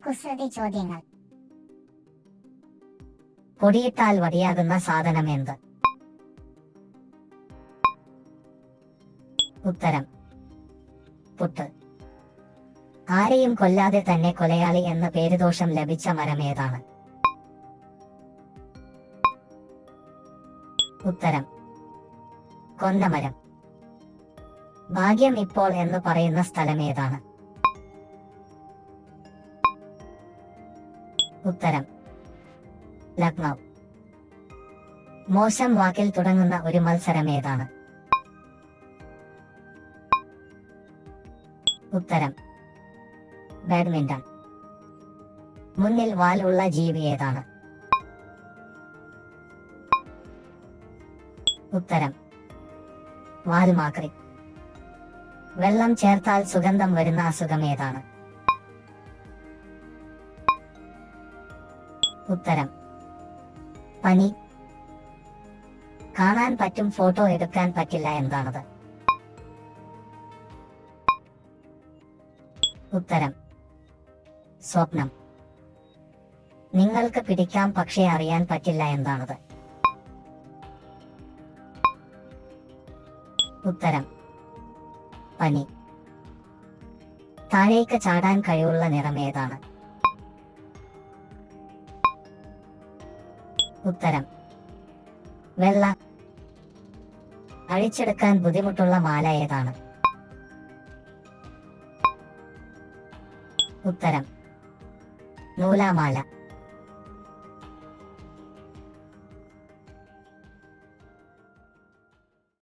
കുസൃതി ചോദ്യങ്ങൾ. പൊടിയിട്ടാൽ വടിയാകുന്ന സാധനം എന്ത്? ഉത്തരം പുട്ട്. ആരെയും കൊല്ലാതെ തന്നെ കൊലയാളി എന്ന പേരുദോഷം ലഭിച്ച മരം ഏതാണ്? ഉത്തരം കൊന്നമരം. ഭാഗ്യം ഇപ്പോൾ എന്ന് പറയുന്ന സ്ഥലം ഏതാണ്? ഉത്തരം ലക്നൗ. മോശം വാക്കിൽ തുടങ്ങുന്ന ഒരു മത്സരം ഏതാണ്? ഉത്തരം ബാഡ്മിന്റൺ. മുന്നിൽ വാൽ ഉള്ള ജീവി ഏതാണ്? ഉത്തരം വാൽമാക്രി. വെള്ളം ചേർത്താൽ സുഗന്ധം വരുന്ന അസുഖം ഏതാണ്? ഉത്തരം പനി. കാണാൻ പറ്റും, ഫോട്ടോ എടുക്കാൻ പറ്റില്ല, എന്താണത്? ഉത്തരം സ്വപ്നം. നിങ്ങൾക്ക് പിടിക്കാം പക്ഷേ അറിയാൻ പറ്റില്ല, എന്താണത്? ഉത്തരം പനി. താഴേക്ക് ചാടാൻ കഴിവുള്ള നിറം ഏതാണ്? ഉത്തരം വെള്ള. അഴിച്ചെടുക്കാൻ ബുദ്ധിമുട്ടുള്ള മാല ഏതാണ്? ഉത്തരം നൂലാമാല.